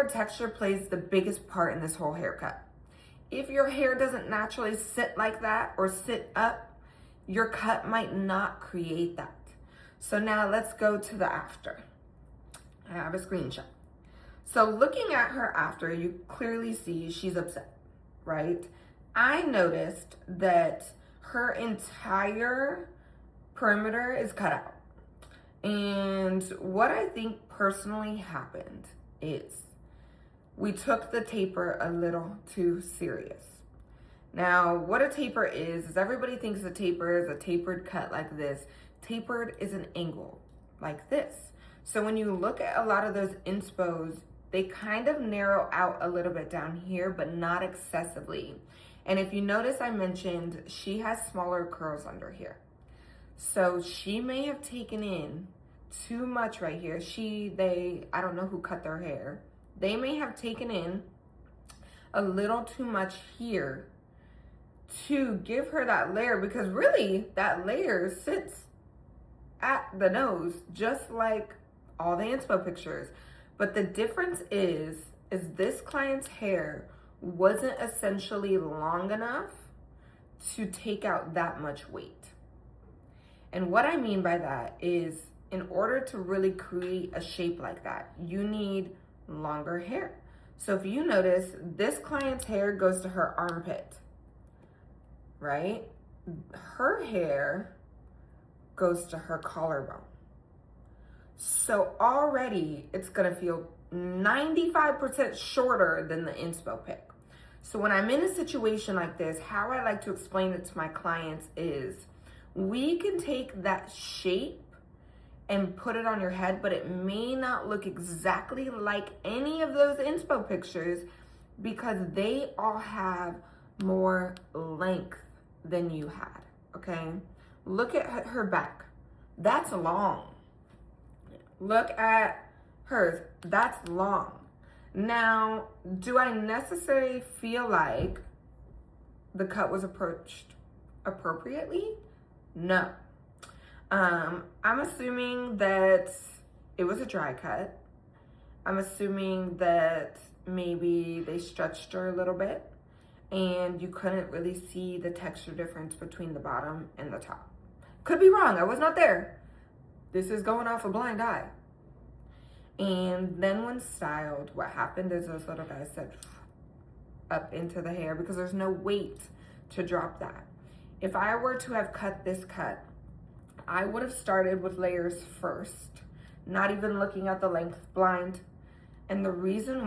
texture plays the biggest part in this whole haircut. If your hair doesn't naturally sit like that or sit up, your cut might not create that. So now let's go to the after. I have a screenshot. So looking at her after, you clearly see she's upset, right? I noticed that her entire perimeter is cut out. And what I think personally happened is we took the taper a little too serious. Now, what a taper is everybody thinks a taper is a tapered cut like this. Tapered is an angle like this. So when you look at a lot of those inspos, they kind of narrow out a little bit down here, but not excessively. And if you notice, I mentioned she has smaller curls under here. So she may have taken in too much right here. I don't know who cut their hair. They may have taken in a little too much here to give her that layer, because really that layer sits at the nose just like all the inspo pictures. But the difference is this client's hair wasn't essentially long enough to take out that much weight. And what I mean by that is, in order to really create a shape like that, you need longer hair. So if you notice, this client's hair goes to her armpit, right? Her hair goes to her collarbone. So already it's gonna feel 95% shorter than the inspo pic. So when I'm in a situation like this, how I like to explain it to my clients is, we can take that shape and put it on your head, but it may not look exactly like any of those inspo pictures because they all have more length than you had, okay? Look at her back. That's long. Look at hers. That's long. Now, do I necessarily feel like the cut was approached appropriately? No. I'm assuming that it was a dry cut. I'm assuming that maybe they stretched her a little bit and you couldn't really see the texture difference between the bottom and the top. Could be wrong, I was not there. This is going off a blind eye. And then when styled, what happened is those little guys said up into the hair because there's no weight to drop that. If I were to have cut this cut, I would have started with layers first, not even looking at the length blind. And the reason